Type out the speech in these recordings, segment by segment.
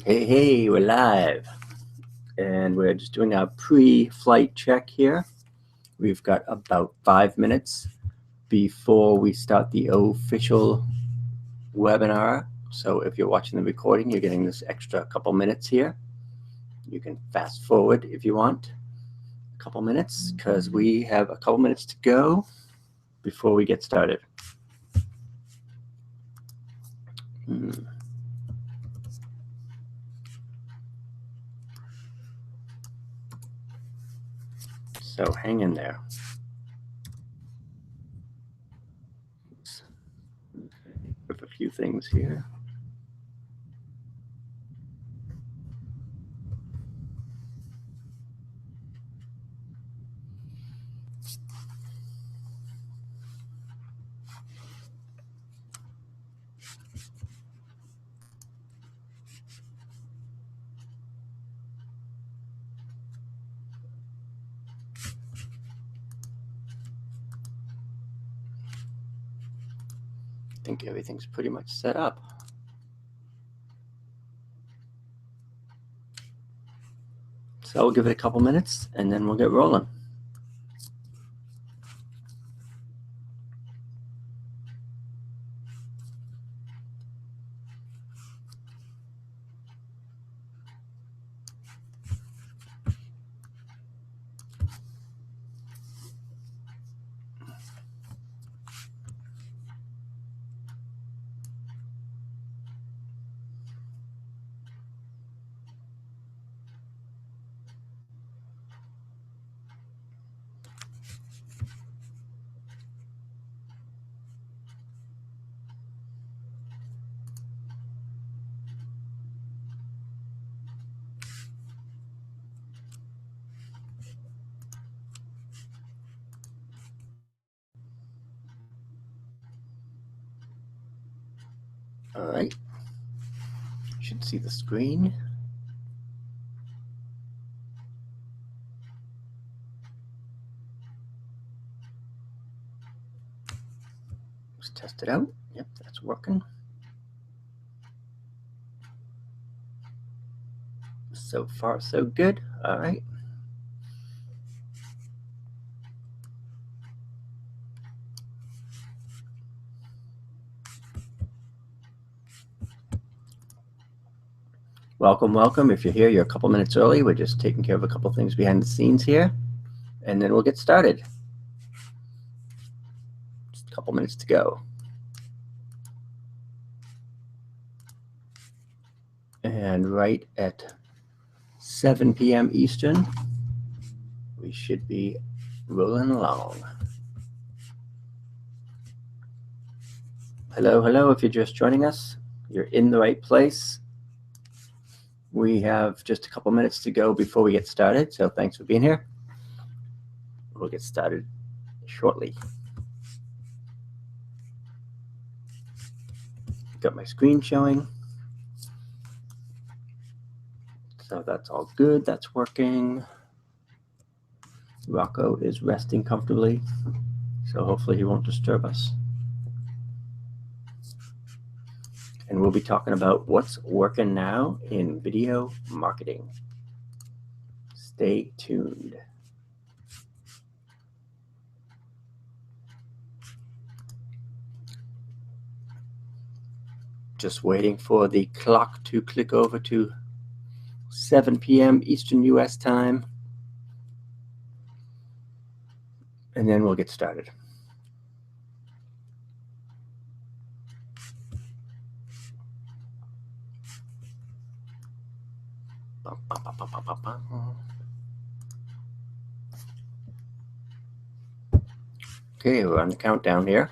Hey, we're live. And we're just doing a pre-flight check here. We've got about 5 minutes before we start the official webinar. So if you're watching the recording, you're getting this extra couple minutes here. You can fast forward if you want a couple minutes, because we have a couple minutes to go before we get started. So hang in there. With a few things here. I think everything's pretty much set up. So we'll give it a couple minutes and then we'll get rolling. All right, you should see the screen. Let's test it out. Yep, that's working. So far, so good. All right. Welcome, welcome. If you're here, you're a couple minutes early. We're just taking care of a couple things behind the scenes here, and then we'll get started. Just a couple minutes to go. And right at 7 p.m. Eastern, we should be rolling along. Hello, hello. If you're just joining us, you're in the right place. We have just a couple minutes to go before we get started, so thanks for being here. We'll get started shortly. Got my screen showing. So that's all good, that's working. Rocco is resting comfortably, so hopefully he won't disturb us. And we'll be talking about what's working now in video marketing. Stay tuned. Just waiting for the clock to click over to 7 p.m. Eastern US time. And then we'll get started. Okay, we're on the countdown here.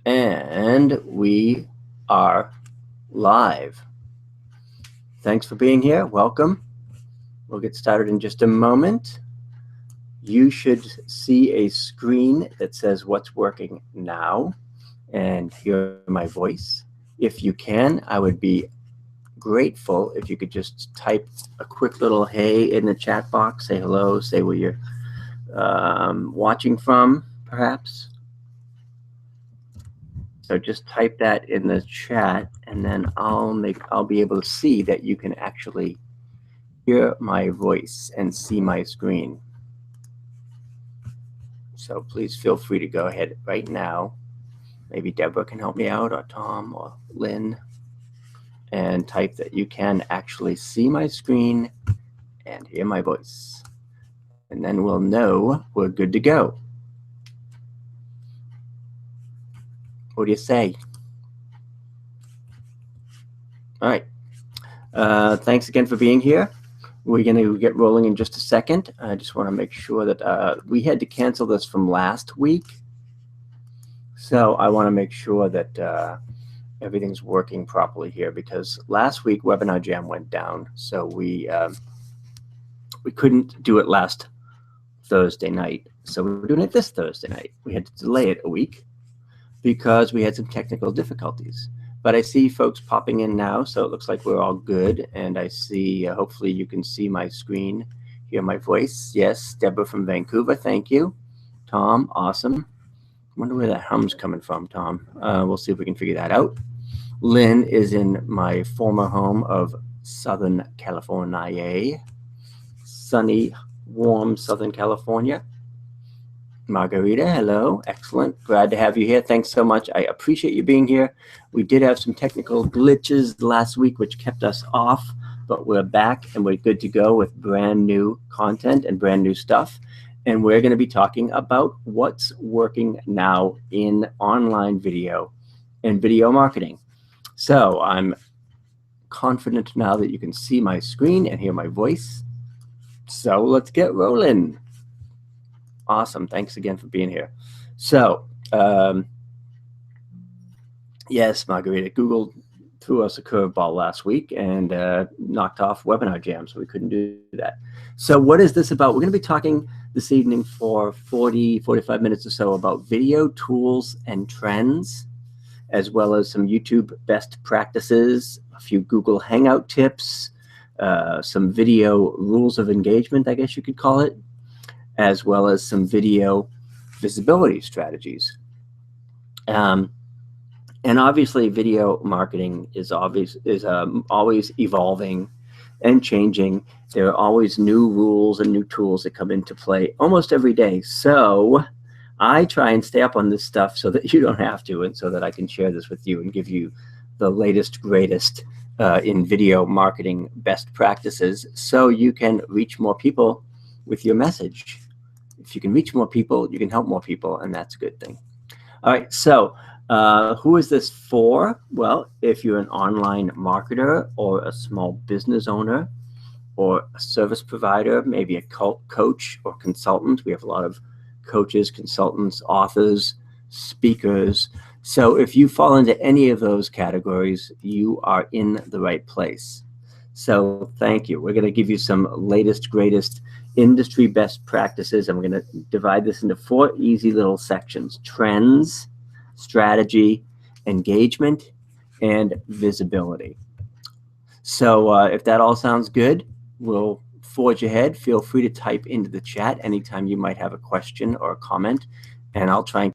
And we are live. Thanks for being here. Welcome. We'll get started in just a moment. You should see a screen that says what's working now and hear my voice. If you can, I would be grateful if you could just type a quick little hey in the chat box, say hello, say where you're watching from, perhaps? So just type that in the chat, and then I'll be able to see that you can actually hear my voice and see my screen. So please feel free to go ahead right now. Maybe Deborah can help me out, or Tom, or Lynn, and type that you can actually see my screen and hear my voice. And then we'll know we're good to go. What do you say? All right. Thanks again for being here. We're going to get rolling in just a second. I just want to make sure that we had to cancel this from last week. So I want to make sure that everything's working properly here, because last week Webinar Jam went down. So we couldn't do it last Thursday night. So we're doing it this Thursday night. We had to delay it a week because we had some technical difficulties. But I see folks popping in now, so it looks like we're all good. And I see, hopefully you can see my screen, hear my voice. Yes, Deborah from Vancouver, thank you. Tom, awesome. I wonder where that hum's coming from, Tom. We'll see if we can figure that out. Lynn is in my former home of Southern California, sunny, warm Southern California. Margarita, hello. Excellent. Glad to have you here. Thanks so much. I appreciate you being here. We did have some technical glitches last week, which kept us off, but we're back and we're good to go with brand new content and brand new stuff. And we're going to be talking about what's working now in online video and video marketing. So I'm confident now that you can see my screen and hear my voice. So let's get rolling. Awesome. Thanks again for being here. So, yes, Margarita, Google threw us a curveball last week and knocked off Webinar Jam, so we couldn't do that. So what is this about? We're going to be talking this evening for 45 minutes or so about video tools and trends, as well as some YouTube best practices, a few Google Hangout tips, some video rules of engagement, I guess you could call it, as well as some video visibility strategies. And obviously, video marketing is always evolving and changing. There are always new rules and new tools that come into play almost every day. So I try and stay up on this stuff so that you don't have to, and so that I can share this with you and give you the latest, greatest in video marketing best practices, so you can reach more people with your message. If you can reach more people, you can help more people, and that's a good thing. All right, so who is this for? Well, if you're an online marketer or a small business owner or a service provider, maybe a coach or consultant. We have a lot of coaches, consultants, authors, speakers. So if you fall into any of those categories, you are in the right place. So thank you. We're going to give you some latest, greatest industry best practices. I'm going to divide this into 4 easy little sections: trends, strategy, engagement, and visibility. So if that all sounds good, we'll forge ahead. Feel free to type into the chat anytime you might have a question or a comment, and I'll try and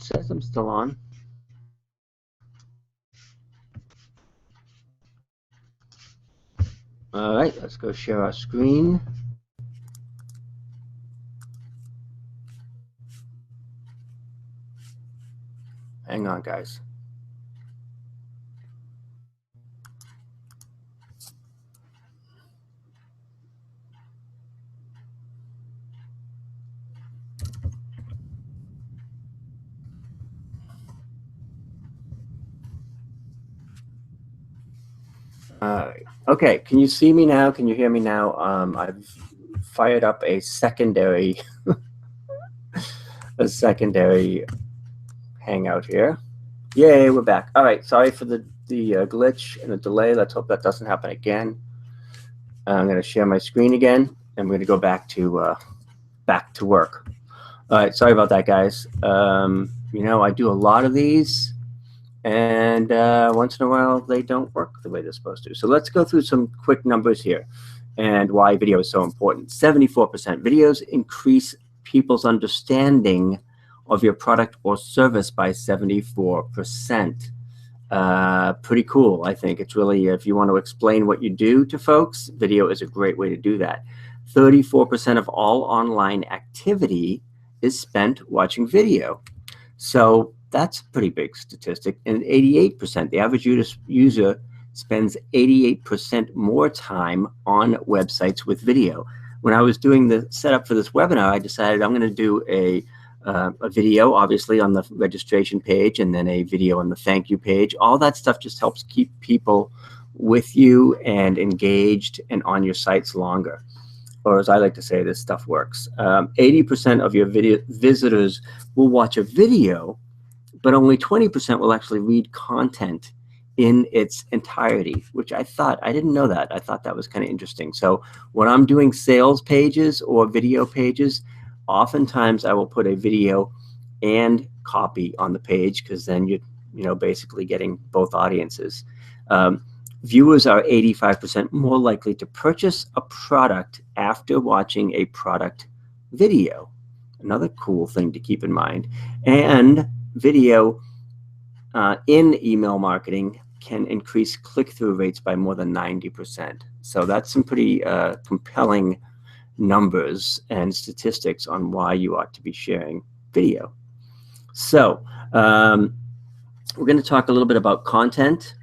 says I'm still on. All right, let's go share our screen. Hang on, guys. Okay, can you see me now? Can you hear me now? I've fired up a secondary Hangout here. Yay, we're back. All right, sorry for the glitch and the delay. Let's hope that doesn't happen again. I'm going to share my screen again, and we're going to go back to work. All right, sorry about that, guys. You know, I do a lot of these, and once in a while they don't work the way they're supposed to. So let's go through some quick numbers here and why video is so important. 74% videos increase people's understanding of your product or service by 74%. Pretty cool, I think. It's really, if you want to explain what you do to folks, video is a great way to do that. 34% of all online activity is spent watching video. So that's a pretty big statistic. And 88%, the average user spends 88% more time on websites with video. When I was doing the setup for this webinar, I decided I'm going to do a video, obviously, on the registration page, and then a video on the thank you page. All that stuff just helps keep people with you and engaged and on your sites longer. Or as I like to say, this stuff works. 80% of your visitors will watch a video, but only 20% will actually read content in its entirety, which I didn't know that. I thought that was kind of interesting. So when I'm doing sales pages or video pages, oftentimes I will put a video and copy on the page, because then you're basically getting both audiences. Viewers are 85% more likely to purchase a product after watching a product video. Another cool thing to keep in mind. And video in email marketing can increase click-through rates by more than 90%. So that's some pretty compelling numbers and statistics on why you ought to be sharing video. So we're going to talk a little bit about content.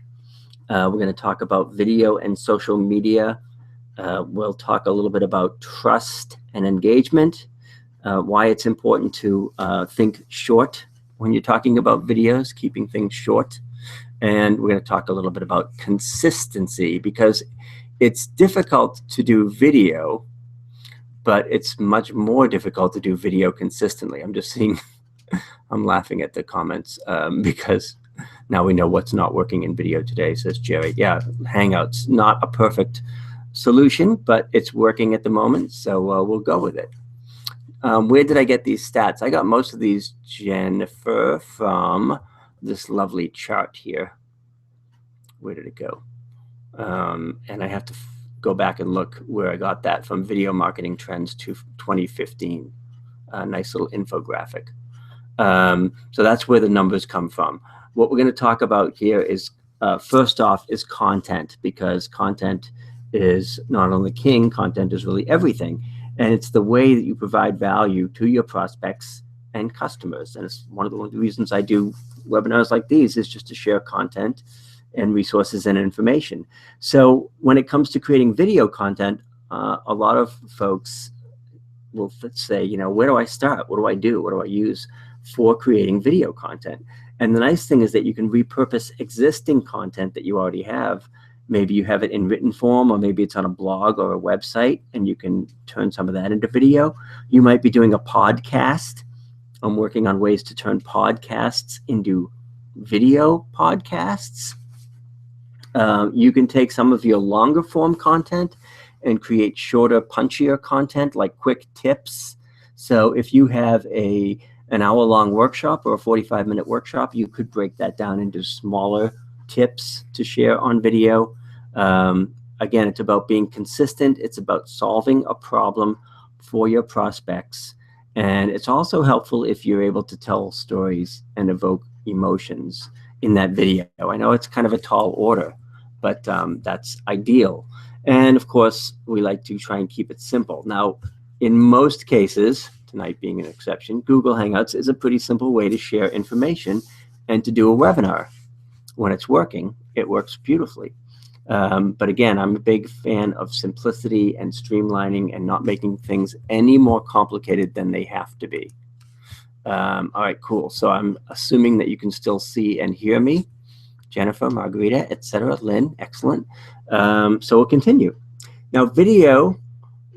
We're going to talk about video and social media. We'll talk a little bit about trust and engagement, why it's important to think short when you're talking about videos, keeping things short. And we're going to talk a little bit about consistency, because it's difficult to do video, but it's much more difficult to do video consistently. I'm just seeing, I'm laughing at the comments because now we know what's not working in video today, says Jerry. Yeah, Hangouts, not a perfect solution, but it's working at the moment, so we'll go with it. Where did I get these stats? I got most of these, Jennifer, from this lovely chart here. Where did it go? And I have to go back and look where I got that from. Video Marketing Trends to 2015. Nice little infographic. So that's where the numbers come from. What we're going to talk about here is, first off, is content, because content is not only king, content is really everything. And it's the way that you provide value to your prospects and customers. And it's one of the reasons I do webinars like these, is just to share content and resources and information. So when it comes to creating video content, a lot of folks will say, where do I start? What do I do? What do I use for creating video content? And the nice thing is that you can repurpose existing content that you already have. Maybe you have it in written form, or maybe it's on a blog or a website, and you can turn some of that into video. You might be doing a podcast. I'm working on ways to turn podcasts into video podcasts. You can take some of your longer form content and create shorter, punchier content, like quick tips. So if you have an hour-long workshop or a 45-minute workshop, you could break that down into smaller tips to share on video. Again, it's about being consistent. It's about solving a problem for your prospects And it's also helpful if you're able to tell stories and evoke emotions in that video. I know it's kind of a tall order, but that's ideal. And of course, we like to try and keep it simple. Now, in most cases, tonight being an exception, Google Hangouts is a pretty simple way to share information and to do a webinar. When it's working, it works beautifully. But again, I'm a big fan of simplicity and streamlining and not making things any more complicated than they have to be. All right, cool. So I'm assuming that you can still see and hear me. Jennifer, Margarita, etc. Lynn, excellent. So we'll continue. Now, video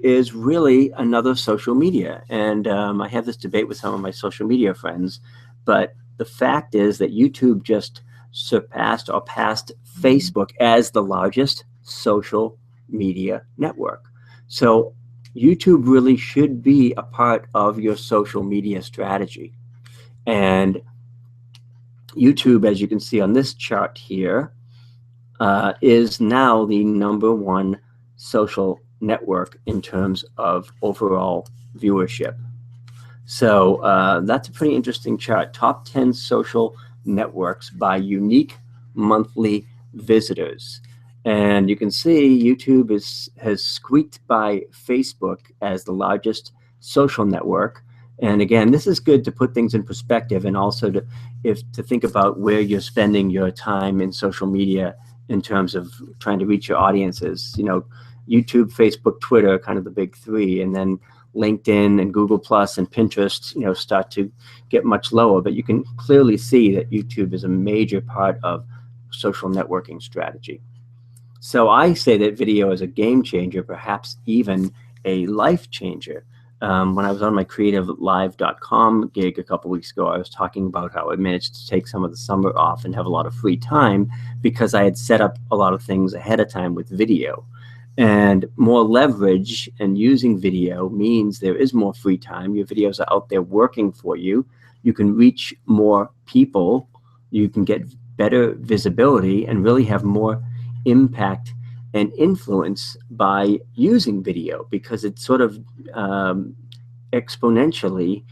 is really another social media. And I have this debate with some of my social media friends, but the fact is that YouTube just surpassed or passed Facebook as the largest social media network. So YouTube really should be a part of your social media strategy. And YouTube, as you can see on this chart here, is now the #1 social network in terms of overall viewership. So that's a pretty interesting chart. Top 10 social networks by unique monthly visitors. And you can see YouTube has squeaked by Facebook as the largest social network. And again, this is good to put things in perspective and also to think about where you're spending your time in social media in terms of trying to reach your audiences. You know, YouTube, Facebook, Twitter, kind of the big three, and then LinkedIn and Google Plus and Pinterest, you know, start to get much lower. But you can clearly see that YouTube is a major part of social networking strategy. So I say that video is a game changer, perhaps even a life changer. When I was on my creativelive.com gig a couple weeks ago, I was talking about how I managed to take some of the summer off and have a lot of free time because I had set up a lot of things ahead of time with video. And more leverage and using video means there is more free time. Your videos are out there working for you. You can reach more people. You can get better visibility and really have more impact and influence by using video because it sort of exponentially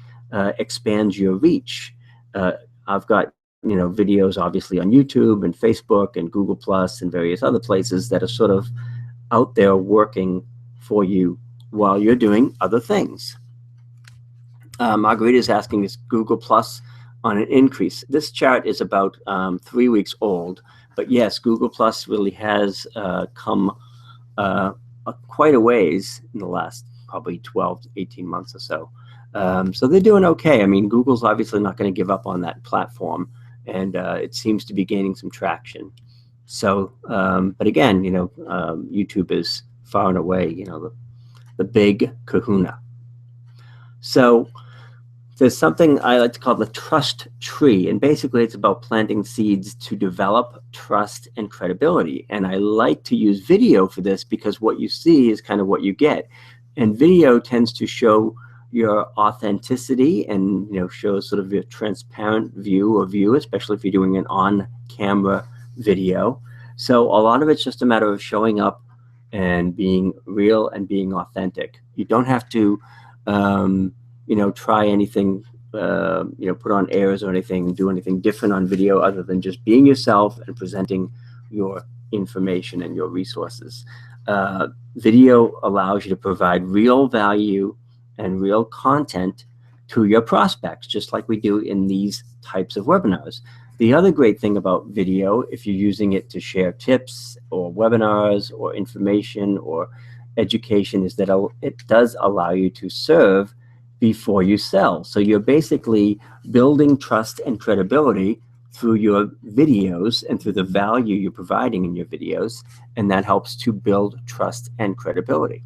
expands your reach. I've got videos obviously on YouTube and Facebook and Google Plus and various other places that are sort of out there working for you while you're doing other things. Margarita is asking, is Google Plus on an increase? This chart is about 3 weeks old, but yes, Google Plus really has come quite a ways in the last probably 12 to 18 months or so. So they're doing okay. I mean, Google's obviously not going to give up on that platform, and it seems to be gaining some traction. So, but again, YouTube is far and away, the big kahuna. So there's something I like to call the trust tree, and basically it's about planting seeds to develop trust and credibility. And I like to use video for this because what you see is kind of what you get. And video tends to show your authenticity and shows sort of your transparent view of you, especially if you're doing an on-camera video. So a lot of it's just a matter of showing up and being real and being authentic. You don't have to try anything, put on airs or anything, do anything different on video other than just being yourself and presenting your information and your resources. Video allows you to provide real value and real content to your prospects, just like we do in these types of webinars. The other great thing about video, if you're using it to share tips or webinars or information or education, is that it does allow you to serve before you sell. So you're basically building trust and credibility through your videos and through the value you're providing in your videos, and that helps to build trust and credibility.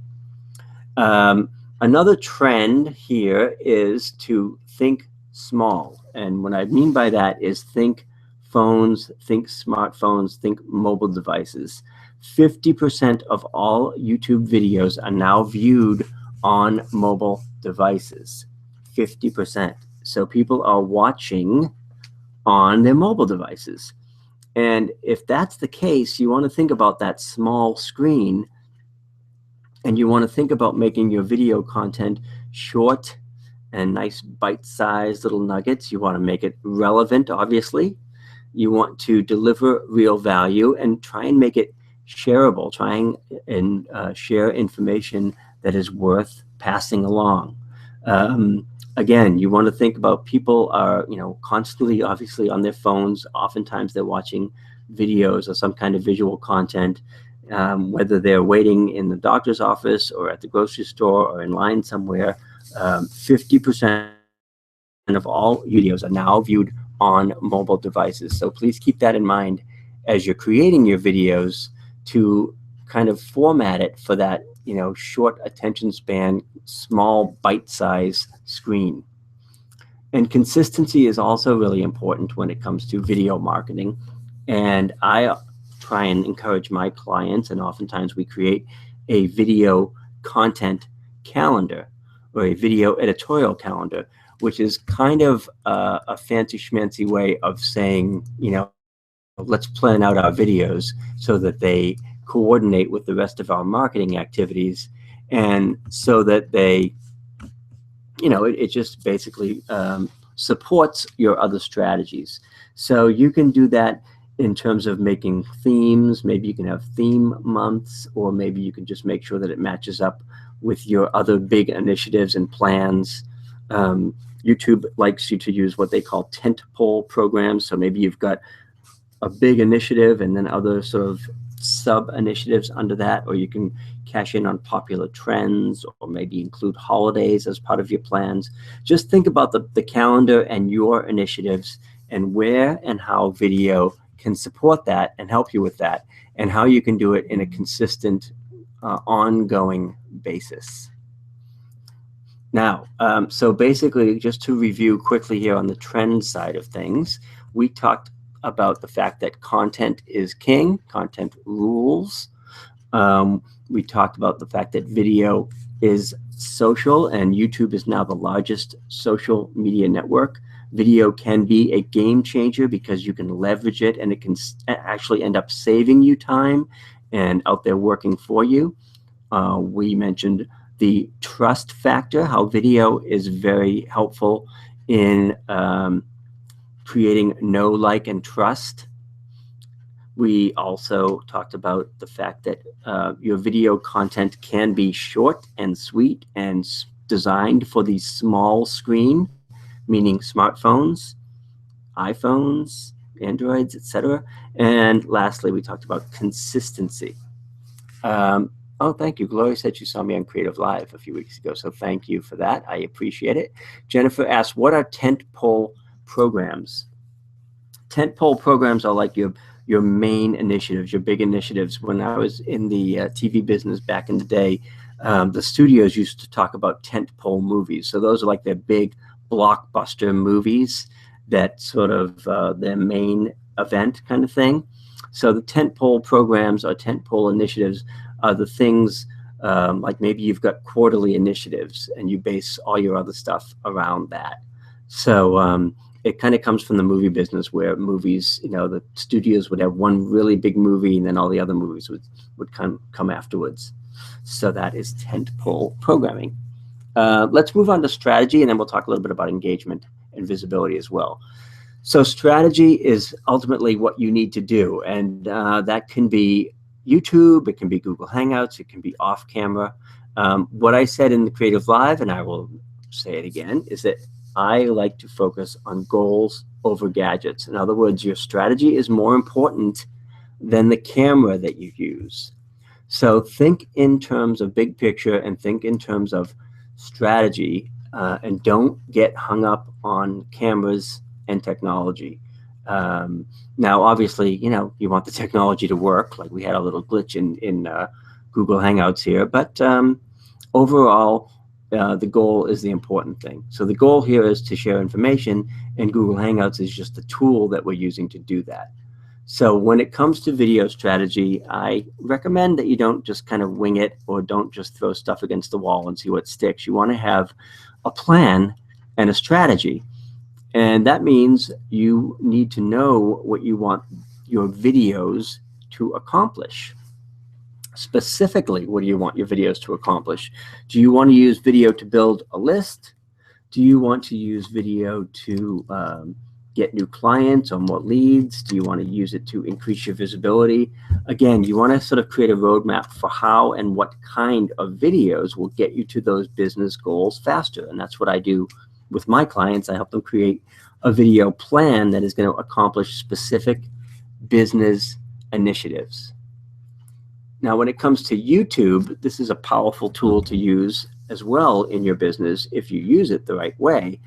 Another trend here is to think small. And what I mean by that is think phones, think smartphones, think mobile devices. 50% of all YouTube videos are now viewed on mobile devices. 50%. So people are watching on their mobile devices. And if that's the case, you want to think about that small screen, and you want to think about making your video content short and nice bite-sized little nuggets. You want to make it relevant, obviously. You want to deliver real value and try and make it shareable. Try and share information that is worth passing along. Again, you want to think about people are, constantly, obviously, on their phones. Oftentimes, they're watching videos or some kind of visual content, whether they're waiting in the doctor's office or at the grocery store or in line somewhere. 50% of all videos are now viewed on mobile devices. So please keep that in mind as you're creating your videos, to kind of format it for that, short attention span, small bite-size screen. And consistency is also really important when it comes to video marketing. And I try and encourage my clients, and oftentimes we create a video content calendar or a video editorial calendar, which is kind of a fancy schmancy way of saying, let's plan out our videos so that they coordinate with the rest of our marketing activities, and so that they, it just basically supports your other strategies. So you can do that in terms of making themes. Maybe you can have theme months, or maybe you can just make sure that it matches up with your other big initiatives and plans. YouTube likes you to use what they call tentpole programs. So maybe you've got a big initiative and then other sort of sub initiatives under that, or you can cash in on popular trends, or maybe include holidays as part of your plans. Just think about the calendar and your initiatives, and where and how video can support that and help you with that, and how you can do it in a consistent, ongoing basis. Now, so basically, just to review quickly here on the trend side of things, we talked about the fact that content is king, content rules. We talked about the fact that video is social, and YouTube is now the largest social media network. Video can be a game changer because you can leverage it, and it can actually end up saving you time and out there working for you. We mentioned the trust factor, how video is very helpful in creating know, like, and trust. We also talked about the fact that your video content can be short and sweet and designed for the small screen, meaning smartphones, iPhones, Androids, etc. And lastly, we talked about consistency. Oh, thank you. Gloria said she saw me on Creative Live a few weeks ago, so thank you for that. I appreciate it. Jennifer asked, what are tentpole programs? Tentpole programs are like your main initiatives, your big initiatives. When I was in the TV business back in the day, the studios used to talk about tentpole movies. So those are like their big blockbuster movies that sort of their main event kind of thing. So the tentpole programs or tentpole initiatives are the things like maybe you've got quarterly initiatives and you base all your other stuff around that. So it kind of comes from the movie business, where movies, the studios would have one really big movie and then all the other movies would come afterwards. So that is tentpole programming. Let's move on to strategy, and then we'll talk a little bit about engagement and visibility as well. So strategy is ultimately what you need to do, and that can be YouTube, it can be Google Hangouts, it can be off camera. What I said in the Creative Live, and I will say it again, is that I like to focus on goals over gadgets. In other words, your strategy is more important than the camera that you use. So think in terms of big picture and think in terms of strategy, and don't get hung up on cameras and technology. Now, obviously, you want the technology to work. Like we had a little glitch in Google Hangouts here, but overall, the goal is the important thing. So the goal here is to share information, and Google Hangouts is just the tool that we're using to do that. So when it comes to video strategy, I recommend that you don't just kind of wing it, or don't just throw stuff against the wall and see what sticks. You want to have a plan and a strategy. And that means you need to know what you want your videos to accomplish. Specifically, what do you want your videos to accomplish? Do you want to use video to build a list? Do you want to use video to get new clients or more leads? Do you want to use it to increase your visibility? Again, you want to sort of create a roadmap for how and what kind of videos will get you to those business goals faster. And that's what I do with my clients. I help them create a video plan that is going to accomplish specific business initiatives. Now, when it comes to YouTube, this is a powerful tool to use as well in your business if you use it the right way.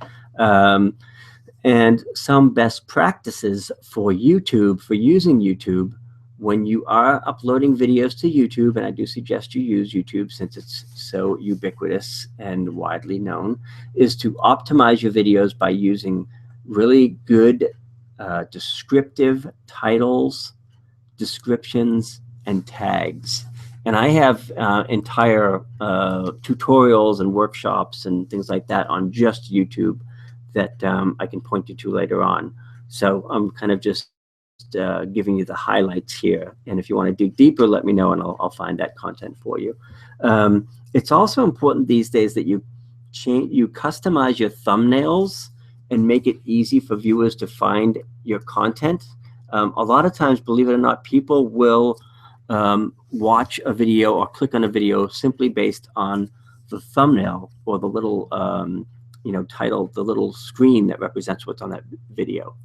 And some best practices for YouTube, for using YouTube, when you are uploading videos to YouTube, and I do suggest you use YouTube since it's so ubiquitous and widely known, is to optimize your videos by using really good descriptive titles, descriptions, and tags. And I have entire tutorials and workshops and things like that on just YouTube that I can point you to later on. So I'm kind of just giving you the highlights here. And if you want to dig deeper, let me know and I'll find that content for you. It's also important these days that you customize your thumbnails and make it easy for viewers to find your content. A lot of times, believe it or not, people will watch a video or click on a video simply based on the thumbnail or the little title, the little screen that represents what's on that video.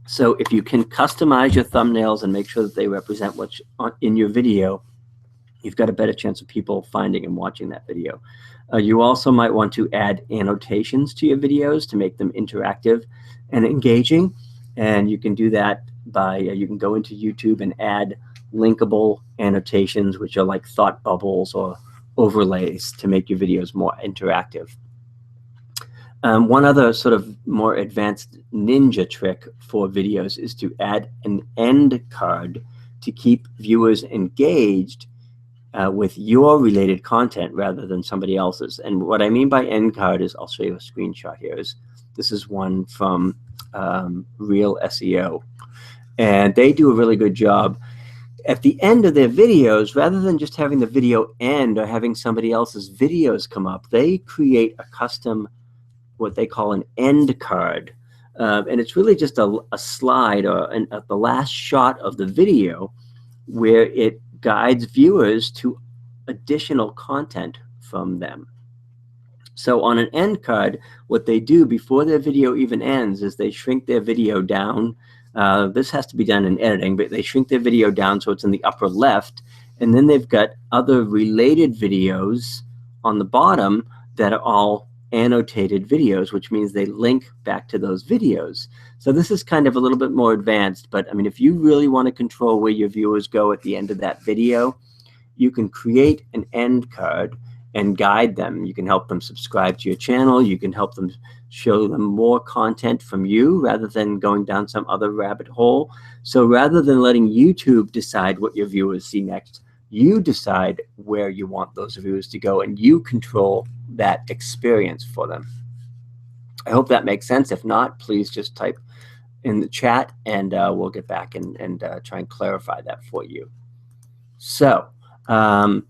So if you can customize your thumbnails and make sure that they represent what's in your video, you've got a better chance of people finding and watching that video. You also might want to add annotations to your videos to make them interactive and engaging. And you can do that by, you can go into YouTube and add linkable annotations, which are like thought bubbles or overlays to make your videos more interactive. One other sort of more advanced ninja trick for videos is to add an end card to keep viewers engaged with your related content rather than somebody else's. And what I mean by end card is, I'll show you a screenshot here. This is one from Real SEO. And they do a really good job. At the end of their videos, rather than just having the video end or having somebody else's videos come up, they create a custom, what they call an end card. And it's really just a slide or the last shot of the video where it guides viewers to additional content from them. So on an end card, what they do before their video even ends is they shrink their video down. This has to be done in editing, but they shrink their video down so it's in the upper left. And then they've got other related videos on the bottom that are all annotated videos, which means they link back to those videos. So this is kind of a little bit more advanced, but I mean, if you really want to control where your viewers go at the end of that video, you can create an end card and guide them. You can help them subscribe to your channel. You can help them show them more content from you rather than going down some other rabbit hole. So rather than letting YouTube decide what your viewers see next, you decide where you want those viewers to go and you control that experience for them. I hope that makes sense. If not, please just type in the chat and we'll get back and try and clarify that for you. So the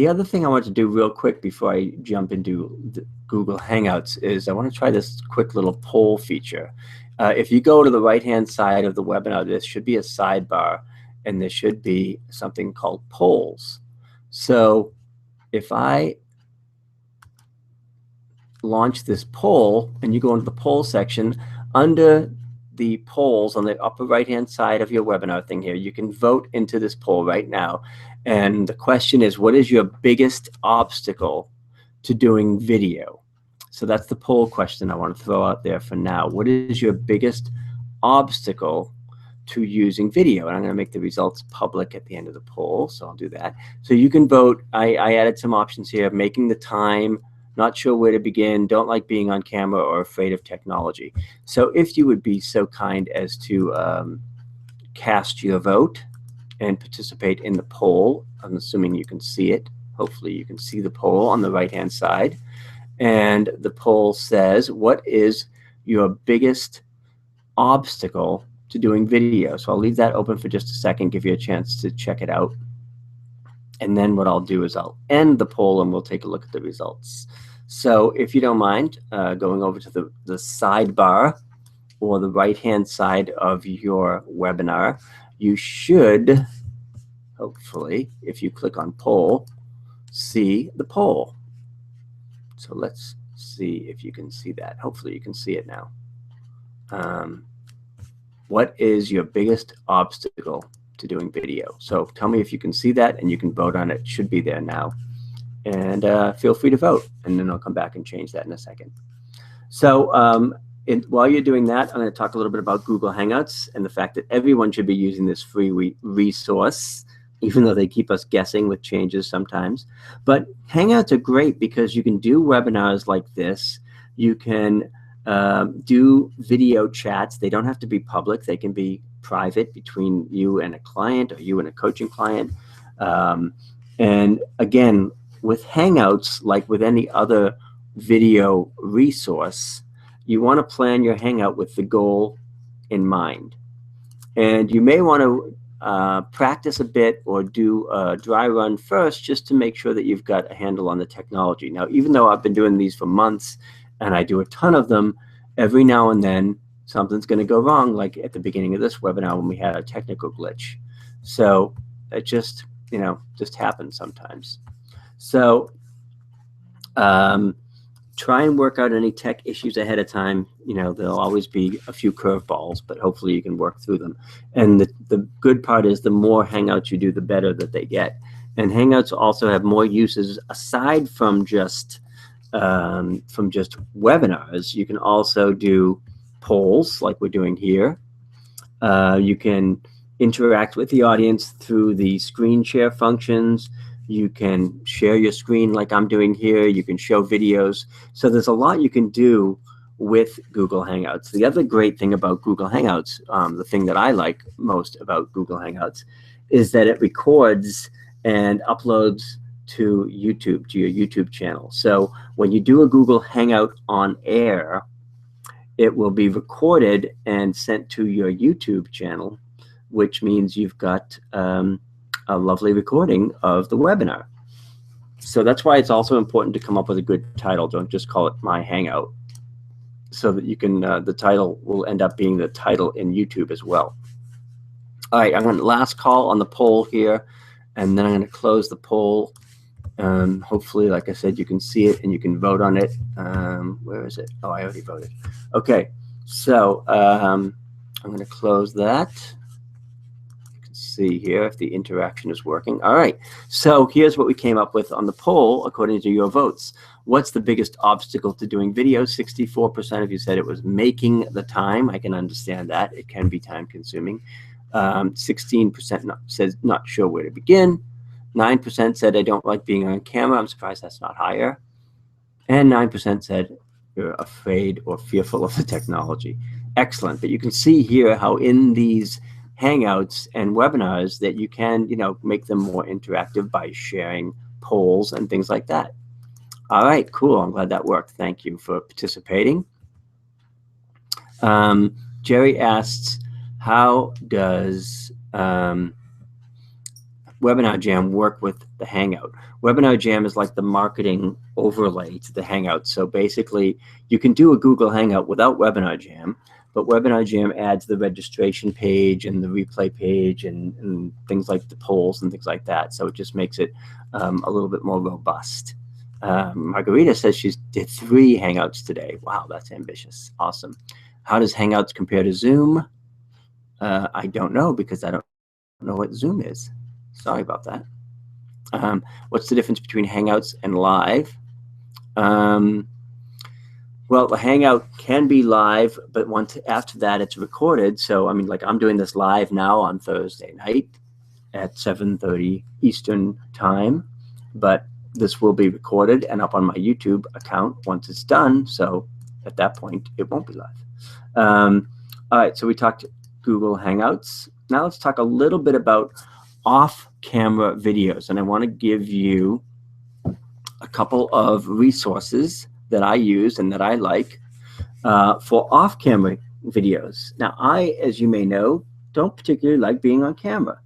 other thing I want to do real quick before I jump into the Google Hangouts is I want to try this quick little poll feature. If you go to the right-hand side of the webinar, there should be a sidebar and there should be something called polls. So if I launch this poll and you go into the poll section, under the polls on the upper right-hand side of your webinar thing here, you can vote into this poll right now. And the question is, what is your biggest obstacle to doing video? So that's the poll question I want to throw out there for now. What is your biggest obstacle to using video? And I'm going to make the results public at the end of the poll, so I'll do that. So you can vote. I added some options here: making the time, not sure where to begin, don't like being on camera, or afraid of technology. So if you would be so kind as to cast your vote and participate in the poll. I'm assuming you can see it. Hopefully you can see the poll on the right-hand side. And the poll says, what is your biggest obstacle to doing video? So I'll leave that open for just a second, give you a chance to check it out. And then what I'll do is I'll end the poll and we'll take a look at the results. So if you don't mind going over to the sidebar or the right-hand side of your webinar, you should, hopefully, if you click on poll, see the poll. So let's see if you can see that. Hopefully you can see it now. What is your biggest obstacle to doing video? So tell me if you can see that, and you can vote on it. It should be there now. And feel free to vote, and then I'll come back and change that in a second. So while you're doing that, I'm going to talk a little bit about Google Hangouts and the fact that everyone should be using this free resource, even though they keep us guessing with changes sometimes. But Hangouts are great because you can do webinars like this. You can do video chats. They don't have to be public. They can be private between you and a client or you and a coaching client. And again, with Hangouts, like with any other video resource, you want to plan your Hangout with the goal in mind. And you may want to practice a bit or do a dry run first just to make sure that you've got a handle on the technology. Now, even though I've been doing these for months and I do a ton of them, every now and then something's going to go wrong, like at the beginning of this webinar when we had a technical glitch. So it just, just happens sometimes. So try and work out any tech issues ahead of time. There'll always be a few curveballs, but hopefully you can work through them. And the good part is the more Hangouts you do, the better that they get. And Hangouts also have more uses aside from just webinars. You can also do polls like we're doing here. You can interact with the audience through the screen share functions. You can share your screen like I'm doing here. You can show videos. So there's a lot you can do with Google Hangouts. The other great thing about Google Hangouts, the thing that I like most about Google Hangouts, is that it records and uploads to YouTube, to your YouTube channel. So when you do a Google Hangout on air, it will be recorded and sent to your YouTube channel, which means you've got a lovely recording of the webinar. So that's why it's also important to come up with a good title. Don't just call it My Hangout, so that you can, the title will end up being the title in YouTube as well. All right, I'm going to last call on the poll here, and then I'm going to close the poll. Hopefully, like I said, you can see it and you can vote on it. Where is it? Oh, I already voted. Okay, so I'm going to close that. See here if the interaction is working. All right, so here's what we came up with on the poll according to your votes. What's the biggest obstacle to doing video? 64% of you said it was making the time. I can understand that. It can be time consuming. 16% says not sure where to begin. 9% said I don't like being on camera. I'm surprised that's not higher. And 9% said you're afraid or fearful of the technology. Excellent. But you can see here how in these Hangouts and webinars that you can, make them more interactive by sharing polls and things like that. All right, cool. I'm glad that worked. Thank you for participating. Jerry asks, how does Webinar Jam work with the Hangout? Webinar Jam is like the marketing overlay to the Hangout. So basically, you can do a Google Hangout without Webinar Jam, but Webinar Jam adds the registration page and the replay page and things like the polls and things like that. So it just makes it a little bit more robust. Margarita says she did 3 Hangouts today. Wow, that's ambitious. Awesome. How does Hangouts compare to Zoom? I don't know because I don't know what Zoom is. Sorry about that. What's the difference between Hangouts and Live? Well, the Hangout can be live, but after that, it's recorded. So, I mean, like I'm doing this live now on Thursday night at 7:30 Eastern time, but this will be recorded and up on my YouTube account once it's done. So at that point, it won't be live. All right, so we talked Google Hangouts. Now let's talk a little bit about off-camera videos. And I want to give you a couple of resources that I use and that I like for off-camera videos. Now, I, as you may know, don't particularly like being on camera.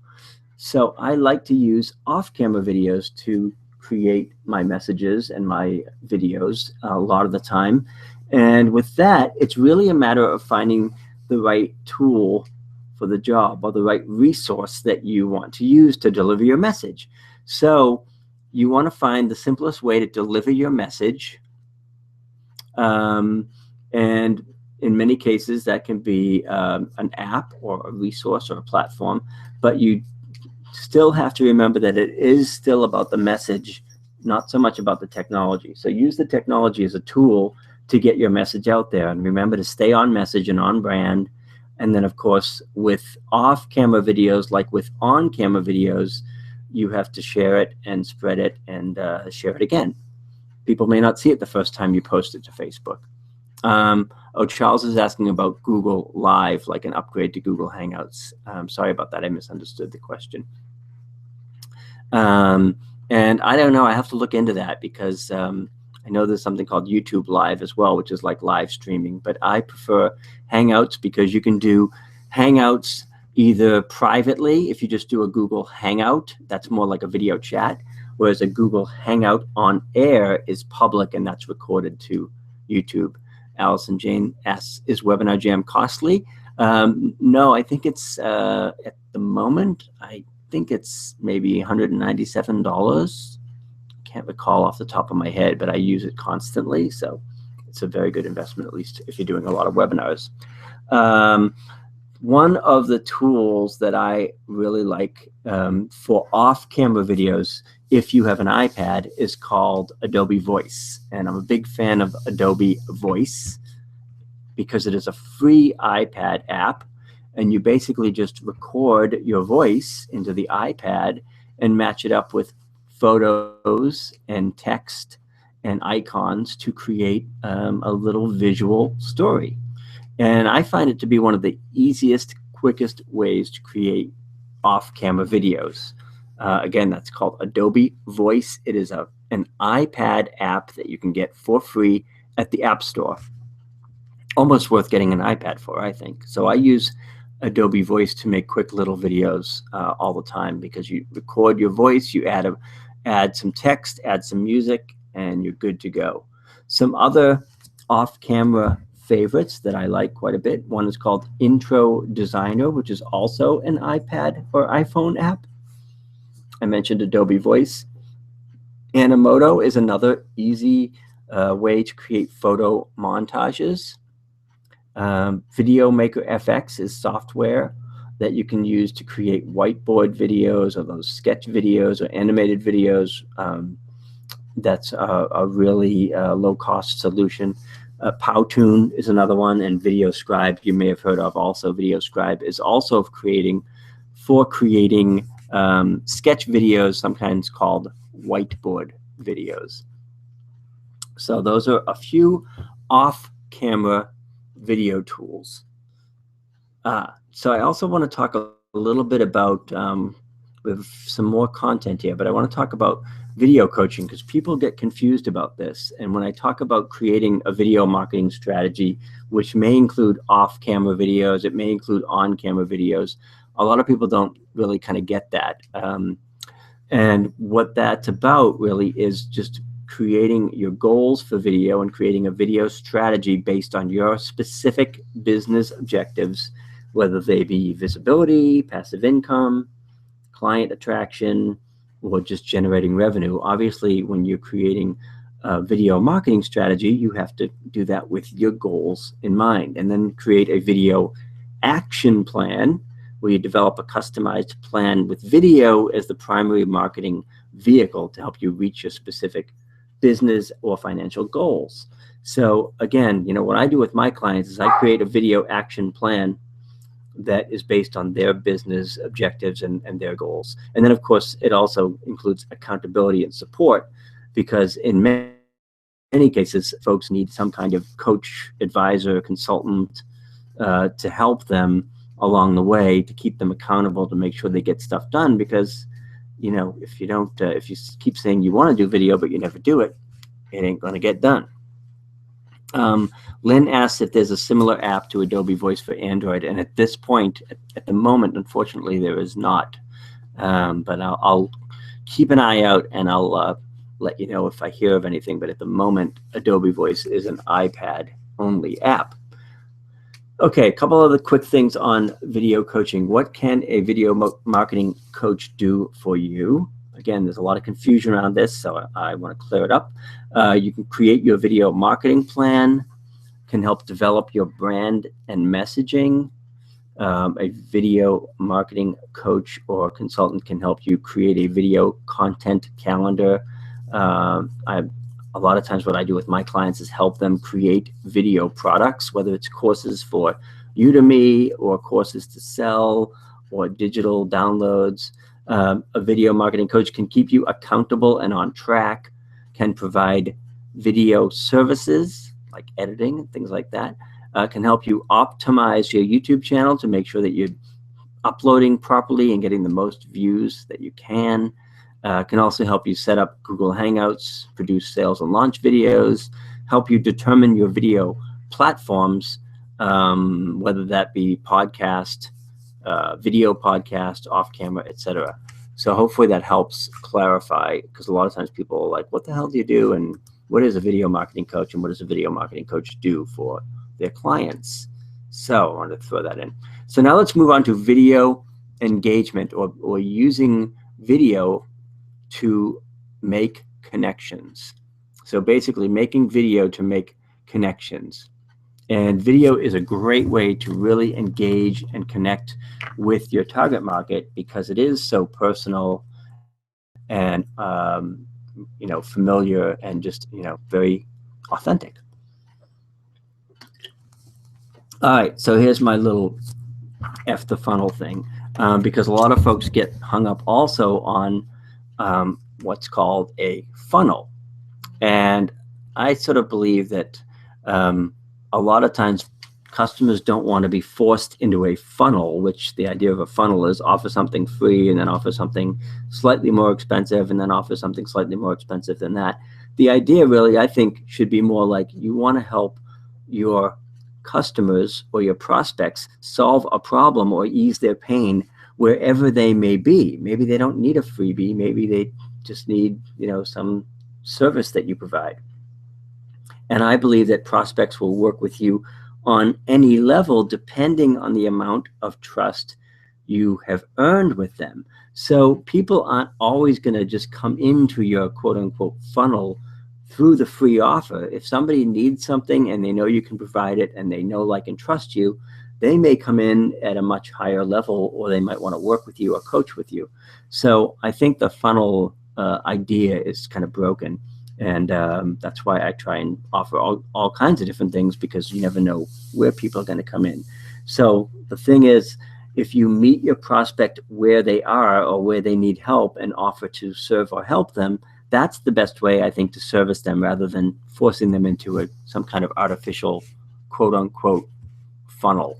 So I like to use off-camera videos to create my messages and my videos a lot of the time. And with that, it's really a matter of finding the right tool for the job or the right resource that you want to use to deliver your message. So you want to find the simplest way to deliver your message. And in many cases, that can be an app or a resource or a platform, but you still have to remember that it is still about the message, not so much about the technology. So use the technology as a tool to get your message out there, and remember to stay on message and on brand. And then, of course, with off-camera videos, like with on-camera videos, you have to share it and spread it and share it again. People may not see it the first time you post it to Facebook. Charles is asking about Google Live, like an upgrade to Google Hangouts. Sorry about that. I misunderstood the question. And I don't know. I have to look into that because I know there's something called YouTube Live as well, which is like live streaming. But I prefer Hangouts because you can do Hangouts either privately, if you just do a Google Hangout, that's more like a video chat, whereas a Google Hangout on air is public and that's recorded to YouTube. Allison Jane asks, is Webinar Jam costly? No, I think it's at the moment, I think it's maybe $197. Can't recall off the top of my head, but I use it constantly, so it's a very good investment, at least if you're doing a lot of webinars. One of the tools that I really like for off-camera videos, if you have an iPad, is called Adobe Voice. And I'm a big fan of Adobe Voice because it is a free iPad app, and you basically just record your voice into the iPad and match it up with photos and text and icons to create a little visual story. And I find it to be one of the easiest, quickest ways to create off-camera videos. Again, that's called Adobe Voice. It is an iPad app that you can get for free at the App Store. Almost worth getting an iPad for, I think. So I use Adobe Voice to make quick little videos all the time because you record your voice, you add some text, add some music, and you're good to go. Some other off-camera favorites that I like quite a bit. One is called Intro Designer, which is also an iPad or iPhone app. I mentioned Adobe Voice. Animoto is another easy way to create photo montages. Video Maker FX is software that you can use to create whiteboard videos or those sketch videos or animated videos. That's a really low-cost solution. Powtoon is another one, and VideoScribe you may have heard of also. VideoScribe is also creating sketch videos, sometimes called whiteboard videos. So those are a few off-camera video tools. So I also want to talk a little bit about, we have some more content here, but I want to talk about video coaching because people get confused about this. And when I talk about creating a video marketing strategy, which may include off-camera videos, it may include on-camera videos, a lot of people don't really kind of get that. And what that's about really is just creating your goals for video and creating a video strategy based on your specific business objectives, whether they be visibility, passive income, client attraction, or just generating revenue. Obviously, when you're creating a video marketing strategy, you have to do that with your goals in mind, and then create a video action plan where you develop a customized plan with video as the primary marketing vehicle to help you reach your specific business or financial goals. So again, what I do with my clients is I create a video action plan that is based on their business objectives and their goals. And then, of course, it also includes accountability and support because in many cases, folks need some kind of coach, advisor, consultant to help them along the way to keep them accountable to make sure they get stuff done because, if you don't, if you keep saying you want to do video but you never do it, it ain't going to get done. Lynn asks if there's a similar app to Adobe Voice for Android, and at this point, at the moment, unfortunately, there is not. But I'll keep an eye out, and I'll let you know if I hear of anything. But at the moment, Adobe Voice is an iPad-only app. Okay, a couple other quick things on video coaching. What can a video marketing coach do for you? Again, there's a lot of confusion around this, so I want to clear it up. You can create your video marketing plan, can help develop your brand and messaging. A video marketing coach or consultant can help you create a video content calendar. A lot of times what I do with my clients is help them create video products, whether it's courses for Udemy or courses to sell or digital downloads. A video marketing coach can keep you accountable and on track, can provide video services like editing and things like that, can help you optimize your YouTube channel to make sure that you're uploading properly and getting the most views that you can. Can also help you set up Google Hangouts, produce sales and launch videos, help you determine your video platforms, whether that be podcast, video podcast, off camera, etc. So hopefully that helps clarify, because a lot of times people are like, what the hell do you do? And what is a video marketing coach? And what does a video marketing coach do for their clients? So I wanted to throw that in. So now let's move on to video engagement, or using video to make connections. So basically making video to make connections. And video is a great way to really engage and connect with your target market, because it is so personal and familiar and just very authentic. All right, so here's my little F the funnel thing, because a lot of folks get hung up also on what's called a funnel. And I sort of believe that a lot of times customers don't want to be forced into a funnel, which the idea of a funnel is offer something free and then offer something slightly more expensive and then offer something slightly more expensive than that. The idea really, I think, should be more like you want to help your customers or your prospects solve a problem or ease their pain wherever they may be. Maybe they don't need a freebie. Maybe they just need, some service that you provide. And I believe that prospects will work with you on any level depending on the amount of trust you have earned with them. So people aren't always going to just come into your quote unquote funnel through the free offer. If somebody needs something and they know you can provide it and they know, like, and trust you, they may come in at a much higher level, or they might want to work with you or coach with you. So I think the funnel idea is kind of broken. And that's why I try and offer all kinds of different things, because you never know where people are going to come in. So the thing is, if you meet your prospect where they are or where they need help and offer to serve or help them, that's the best way, I think, to service them, rather than forcing them into some kind of artificial quote unquote funnel.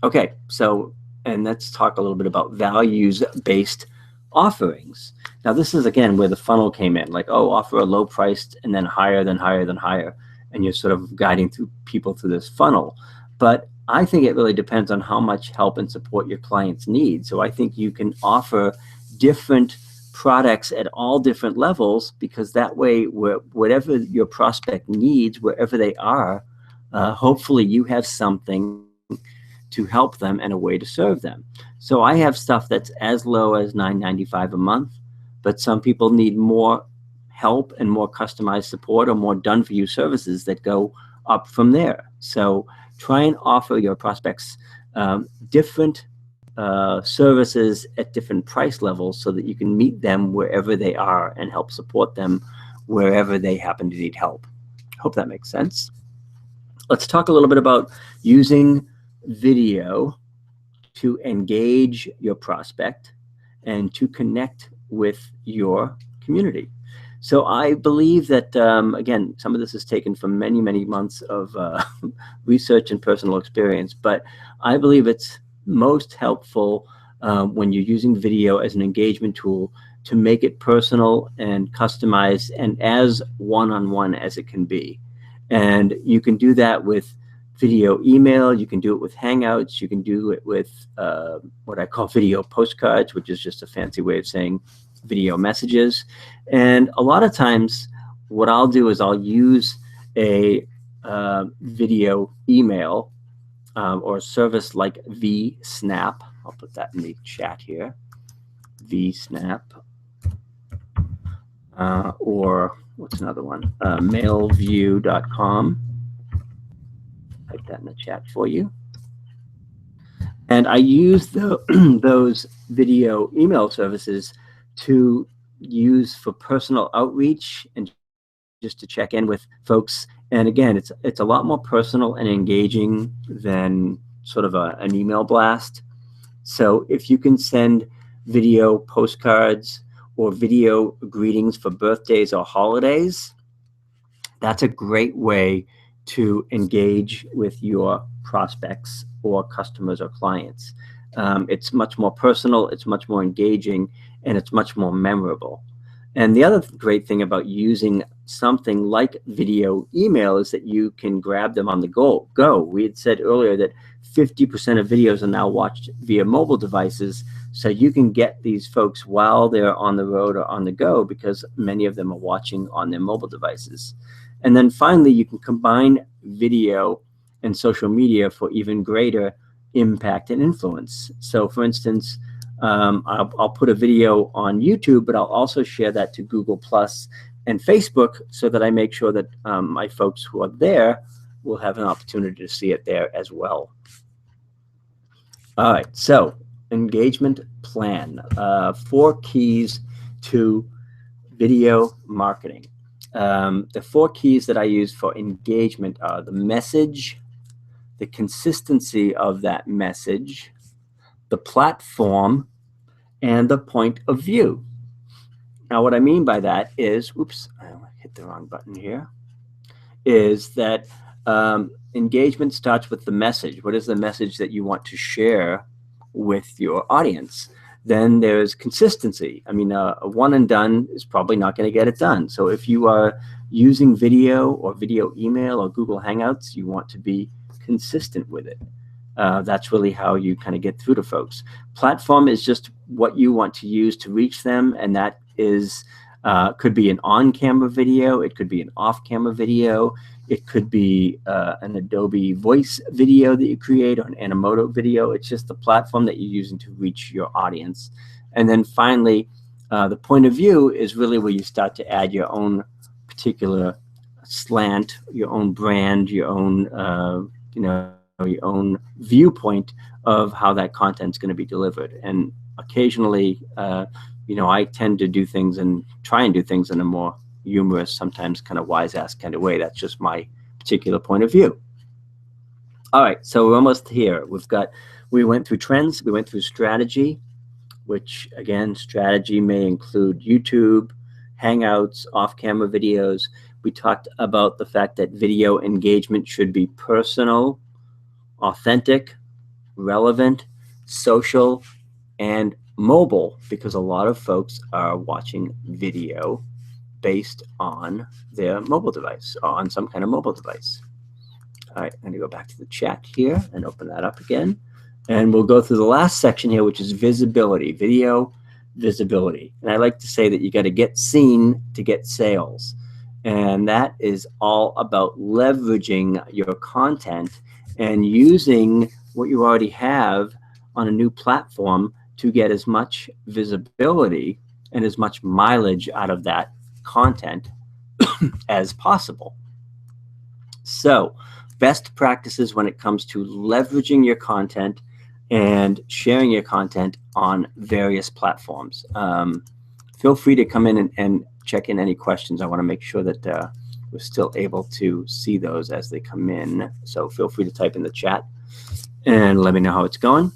Okay, so, and let's talk a little bit about values-based offerings. Now, this is, again, where the funnel came in, like, oh, offer a low priced and then higher, then higher, then higher. And you're sort of guiding people through this funnel. But I think it really depends on how much help and support your clients need. So I think you can offer different products at all different levels, because that way, whatever your prospect needs, wherever they are, hopefully you have something to help them and a way to serve them. So I have stuff that's as low as $9.95 a month, but some people need more help and more customized support or more done-for-you services that go up from there. So try and offer your prospects different services at different price levels, so that you can meet them wherever they are and help support them wherever they happen to need help. Hope that makes sense. Let's talk a little bit about using video to engage your prospect and to connect with your community. So I believe that, again, some of this is taken from many, many months of research and personal experience, but I believe it's most helpful when you're using video as an engagement tool to make it personal and customized and as one-on-one as it can be. And you can do that with video email, you can do it with Hangouts, you can do it with what I call video postcards, which is just a fancy way of saying video messages. And a lot of times what I'll do is I'll use a video email or a service like vSnap. I'll put that in the chat here. vSnap. Or what's another one? Mailview.com. Type that in the chat for you. And I use those video email services to use for personal outreach and just to check in with folks. And again, it's a lot more personal and engaging than sort of an email blast. So if you can send video postcards or video greetings for birthdays or holidays, that's a great way to engage with your prospects or customers or clients. It's much more personal, it's much more engaging, and it's much more memorable. And the other great thing about using something like video email is that you can grab them on the go. We had said earlier that 50% of videos are now watched via mobile devices, so you can get these folks while they're on the road or on the go because many of them are watching on their mobile devices. And then finally, you can combine video and social media for even greater impact and influence. So for instance, I'll put a video on YouTube, but I'll also share that to Google Plus and Facebook so that I make sure that my folks who are there will have an opportunity to see it there as well. All right, so engagement plan, 4 keys to video marketing. The 4 keys that I use for engagement are the message, the consistency of that message, the platform, and the point of view. Now, what I mean by that is, oops, I hit the wrong button here, is that engagement starts with the message. What is the message that you want to share with your audience? Then there's consistency. I mean, a one and done is probably not going to get it done. So if you are using video or video email or Google Hangouts, you want to be consistent with it. That's really how you kind of get through to folks. Platform is just what you want to use to reach them, and that is could be an on-camera video, it could be an off-camera video, it could be an Adobe Voice video that you create or an Animoto video. It's just the platform that you're using to reach your audience. And then finally, the point of view is really where you start to add your own particular slant, your own brand, your own your own viewpoint of how that content's going to be delivered. And occasionally, I tend to do things and try and do things in a more humorous, sometimes kind of wise-ass kind of way. That's just my particular point of view. All right, so we're almost here. We went through trends, we went through strategy, which again, strategy may include YouTube, Hangouts, off-camera videos. We talked about the fact that video engagement should be personal, authentic, relevant, social, and mobile, because a lot of folks are watching video based on their mobile device, or on some kind of mobile device. All right, I'm going to go back to the chat here and open that up again. And we'll go through the last section here, which is visibility, video visibility. And I like to say that you got to get seen to get sales. And that is all about leveraging your content and using what you already have on a new platform to get as much visibility and as much mileage out of that content as possible. So, best practices when it comes to leveraging your content and sharing your content on various platforms. Feel free to come in and check in any questions. I want to make sure that we're still able to see those as they come in. So feel free to type in the chat and let me know how it's going.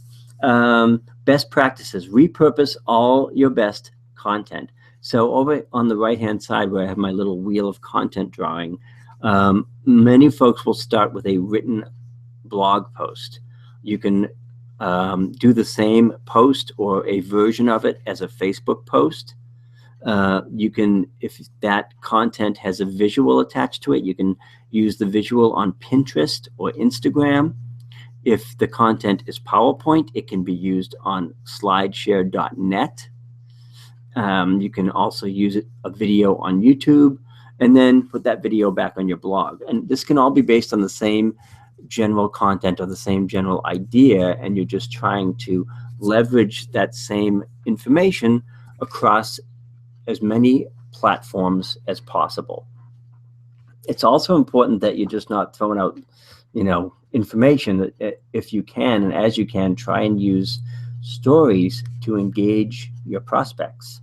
Best practices, repurpose all your best content. So over on the right-hand side where I have my little wheel of content drawing, many folks will start with a written blog post. You can do the same post or a version of it as a Facebook post. You can, if that content has a visual attached to it, you can use the visual on Pinterest or Instagram. If the content is PowerPoint, it can be used on slideshare.net. You can also use a video on YouTube and then put that video back on your blog. And this can all be based on the same general content or the same general idea, and you're just trying to leverage that same information across as many platforms as possible. It's also important that you're just not throwing out, information. That if you can and as you can, try and use stories to engage your prospects.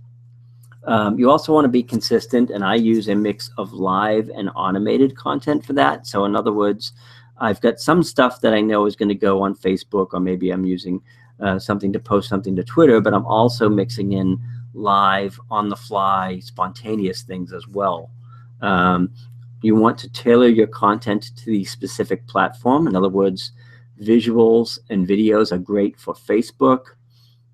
You also want to be consistent, and I use a mix of live and automated content for that. So in other words, I've got some stuff that I know is going to go on Facebook, or maybe I'm using something to post something to Twitter, but I'm also mixing in live, on-the-fly, spontaneous things as well. You want to tailor your content to the specific platform. In other words, visuals and videos are great for Facebook.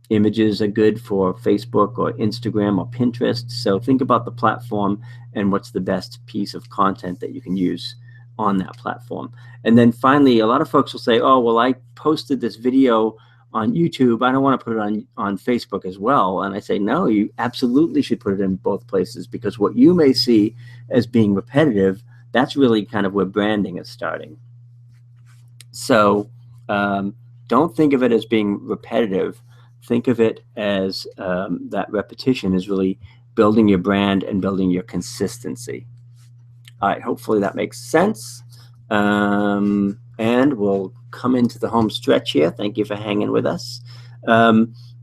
Images are good for Facebook or Instagram or Pinterest. So think about the platform and what's the best piece of content that you can use on that platform. And then finally, a lot of folks will say, oh, well, I posted this video on YouTube. I don't want to put it on Facebook as well. And I say, no, you absolutely should put it in both places, because what you may see as being repetitive, that's really kind of where branding is starting. So don't think of it as being repetitive. Think of it as that repetition is really building your brand and building your consistency. All right, hopefully that makes sense. And we'll come into the home stretch here. Thank you for hanging with us.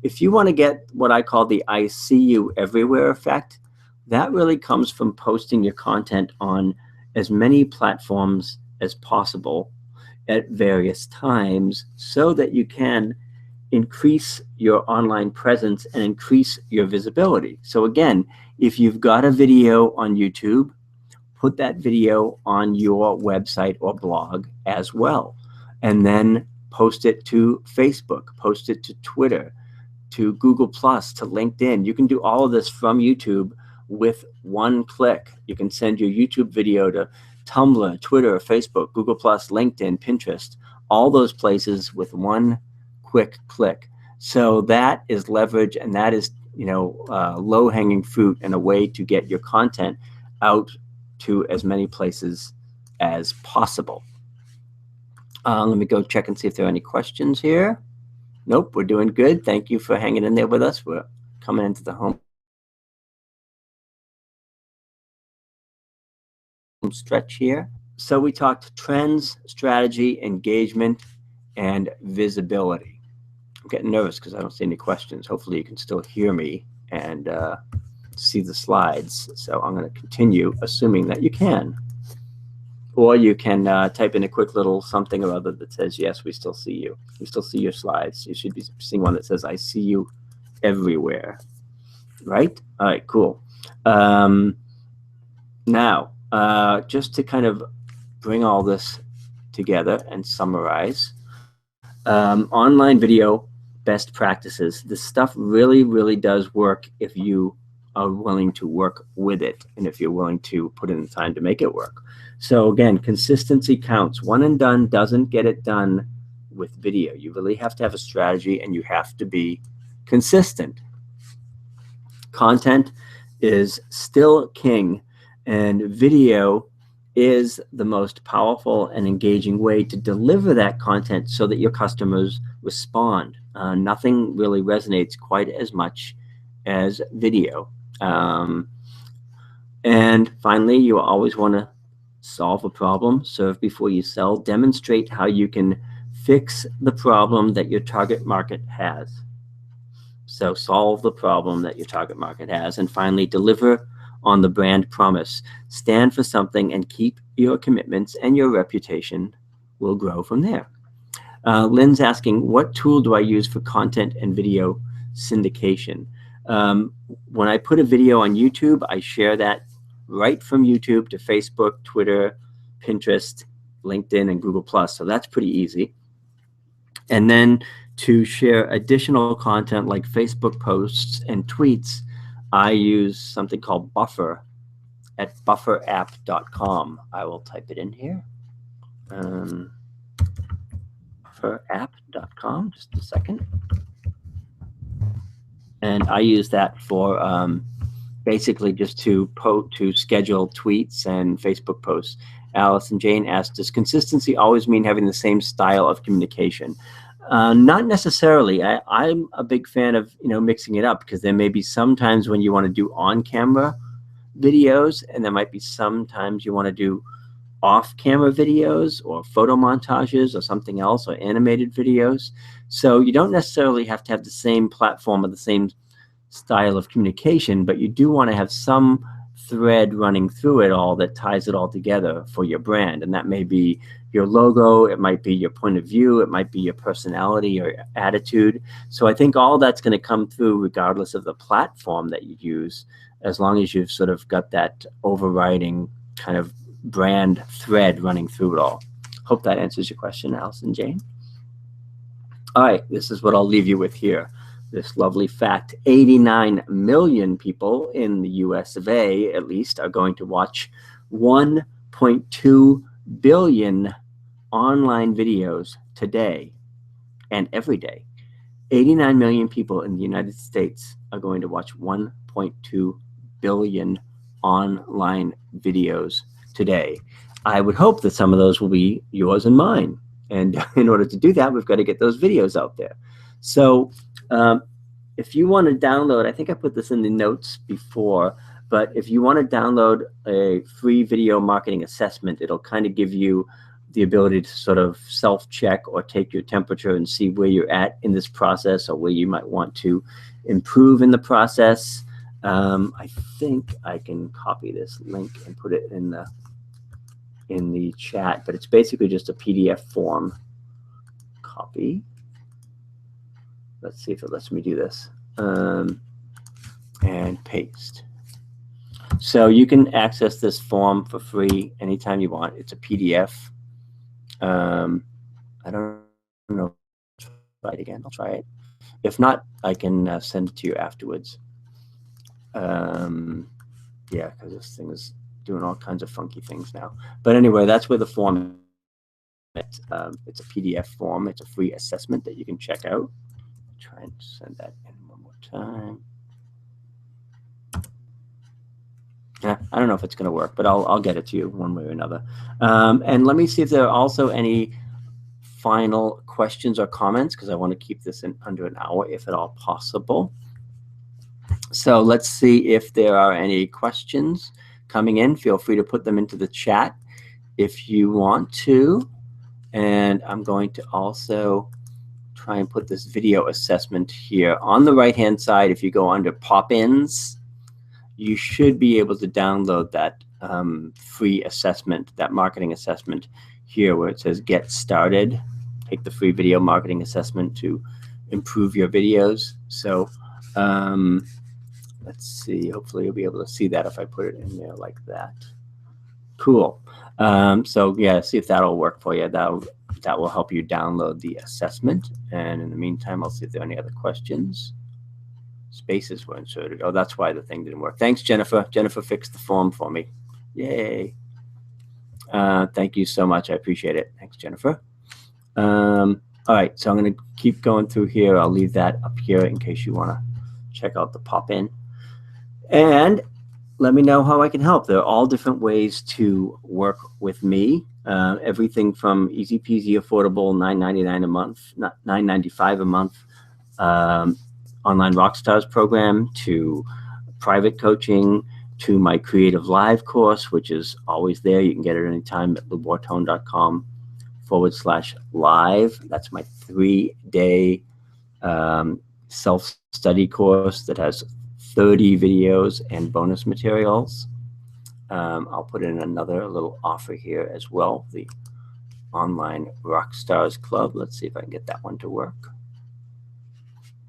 If you want to get what I call the I see you everywhere effect, that really comes from posting your content on as many platforms as possible at various times, so that you can increase your online presence and increase your visibility. So again, if you've got a video on YouTube, put that video on your website or blog as well, and then post it to Facebook, post it to Twitter, to Google+, to LinkedIn. You can do all of this from YouTube with one click. You can send your YouTube video to Tumblr, Twitter, Facebook, Google+, LinkedIn, Pinterest, all those places with one quick click. So that is leverage, and that is low-hanging fruit and a way to get your content out to as many places as possible. Let me go check and see if there are any questions here. Nope, we're doing good. Thank you for hanging in there with us. We're coming into the home stretch here. So we talked trends, strategy, engagement, and visibility. I'm getting nervous because I don't see any questions. Hopefully you can still hear me and see the slides. So I'm going to continue, assuming that you can. Or you can type in a quick little something or other that says, yes, we still see you. We still see your slides. You should be seeing one that says, I see you everywhere. Right? All right, cool. Now, just to kind of bring all this together and summarize, online video best practices. This stuff really, really does work if you are willing to work with it and if you're willing to put in the time to make it work. So again, consistency counts. One and done doesn't get it done with video. You really have to have a strategy, and you have to be consistent. Content is still king, and video is the most powerful and engaging way to deliver that content so that your customers respond. Nothing really resonates quite as much as video. And finally, you always want to solve a problem, serve before you sell, demonstrate how you can fix the problem that your target market has. So solve the problem that your target market has. And finally, deliver on the brand promise. Stand for something and keep your commitments, and your reputation will grow from there. Lynn's asking, what tool do I use for content and video syndication? When I put a video on YouTube, I share that right from YouTube to Facebook, Twitter, Pinterest, LinkedIn, and Google+. So that's pretty easy. And then to share additional content like Facebook posts and tweets, I use something called Buffer at bufferapp.com. I will type it in here. Bufferapp.com, just a second. And I use that for basically just to schedule tweets and Facebook posts. Alice and Jane asked, does consistency always mean having the same style of communication? Not necessarily. I'm a big fan of mixing it up, because there may be some times when you want to do on-camera videos, and there might be some times you want to do off-camera videos or photo montages or something else, or animated videos. So you don't necessarily have to have the same platform or the same style of communication, but you do want to have some thread running through it all that ties it all together for your brand. And that may be your logo, it might be your point of view, it might be your personality or attitude. So I think all that's going to come through regardless of the platform that you use, as long as you've sort of got that overriding kind of brand thread running through it all. Hope that answers your question, Allison Jane. All right, this is what I'll leave you with here. This lovely fact: 89 million people in the US of A, at least, are going to watch 1.2 billion online videos today and every day. 89 million people in the United States are going to watch 1.2 billion online videos today. I would hope that some of those will be yours and mine. And in order to do that, we've got to get those videos out there. So if you want to download, I think I put this in the notes before, but if you want to download a free video marketing assessment, it'll kind of give you the ability to sort of self-check or take your temperature and see where you're at in this process, or where you might want to improve in the process. I think I can copy this link and put it in the chat, but it's basically just a PDF form. Copy. Let's see if it lets me do this. And paste. So you can access this form for free anytime you want. It's a PDF. I don't know. Try it again. I'll try it. If not, I can send it to you afterwards. Yeah, because this thing is doing all kinds of funky things now. But anyway, that's where the form is. It's a PDF form. It's a free assessment that you can check out. Try and send that in one more time. Yeah, I don't know if it's going to work, but I'll get it to you one way or another. And let me see if there are also any final questions or comments, because I want to keep this in under an hour if at all possible. So let's see if there are any questions coming in. Feel free to put them into the chat if you want to. And I'm going to also try and put this video assessment here. On the right-hand side, if you go under pop-ins, you should be able to download that free assessment, that marketing assessment here where it says Get Started. Take the free video marketing assessment to improve your videos. So let's see, hopefully you'll be able to see that if I put it in there like that. Cool. So yeah, see if that'll work for you. That will help you download the assessment. And in the meantime, I'll see if there are any other questions. Spaces were inserted. Oh, that's why the thing didn't work. Thanks, Jennifer. Jennifer fixed the form for me. Yay. Thank you so much. I appreciate it. Thanks, Jennifer. All right, so I'm going to keep going through here. I'll leave that up here in case you want to check out the pop-in. And let me know how I can help. There are all different ways to work with me. Everything from easy peasy affordable $9.99 a month, not $9.95 a month, online Rockstars program, to private coaching, to my Creative Live course, which is always there. You can get it anytime at bortone.com/live. That's my 3-day self-study course that has 30 videos and bonus materials. I'll put in another little offer here as well, the Online Rockstars Club. Let's see if I can get that one to work.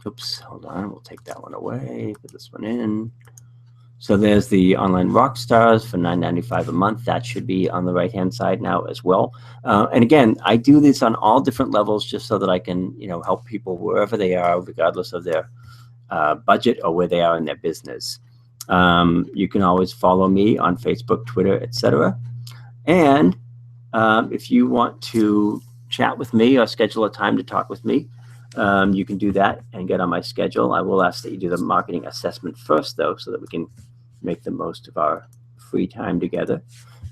Oops, hold on. We'll take that one away, put this one in. So there's the Online Rockstars for $9.95 a month. That should be on the right-hand side now as well. And again, I do this on all different levels just so that I can, help people wherever they are, regardless of their budget or where they are in their business. You can always follow me on Facebook, Twitter, etc. And if you want to chat with me or schedule a time to talk with me, you can do that and get on my schedule. I will ask that you do the marketing assessment first, though, so that we can make the most of our free time together.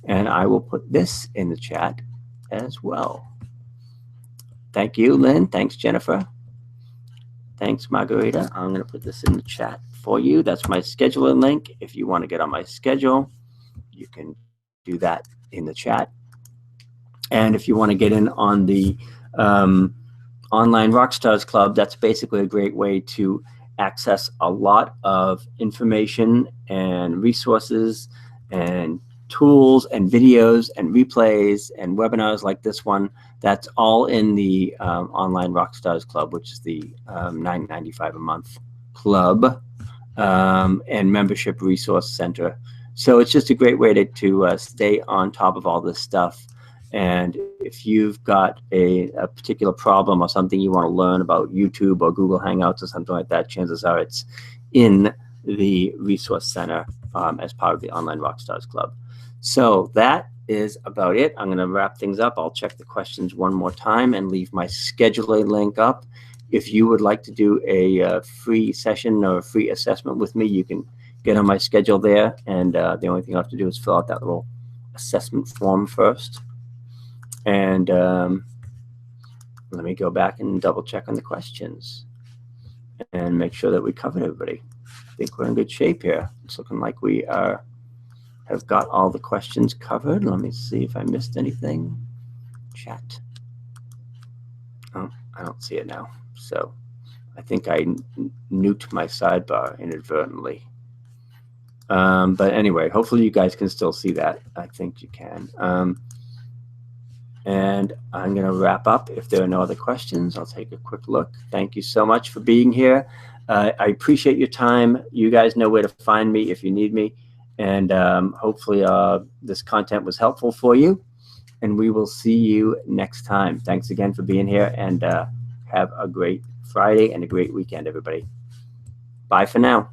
And I will put this in the chat as well. Thank you, Lynn. Thanks, Jennifer. Thanks, Margarita. I'm going to put this in the chat for you. That's my scheduling link. If you want to get on my schedule, you can do that in the chat. And if you want to get in on the Online Rockstars Club, that's basically a great way to access a lot of information and resources and tools and videos and replays and webinars like this one. That's all in the Online Rockstars Club, which is the $9.95 a month club and membership resource center. So it's just a great way to stay on top of all this stuff. And if you've got a particular problem or something you want to learn about YouTube or Google Hangouts or something like that, chances are it's in the resource center as part of the Online Rockstars Club. So that is about it. I'm going to wrap things up. I'll check the questions one more time and leave my scheduling link up. If you would like to do a free session or a free assessment with me, you can get on my schedule there. And the only thing you have to do is fill out that little assessment form first. And let me go back and double check on the questions and make sure that we covered everybody. I think we're in good shape here. It's looking like we have got all the questions covered. Let me see if I missed anything. Chat. Oh, I don't see it now. So I think I nuked my sidebar inadvertently. But anyway, hopefully you guys can still see that. I think you can. And I'm going to wrap up. If there are no other questions, I'll take a quick look. Thank you so much for being here. I appreciate your time. You guys know where to find me if you need me. And hopefully this content was helpful for you. And we will see you next time. Thanks again for being here. And have a great Friday and a great weekend, everybody. Bye for now.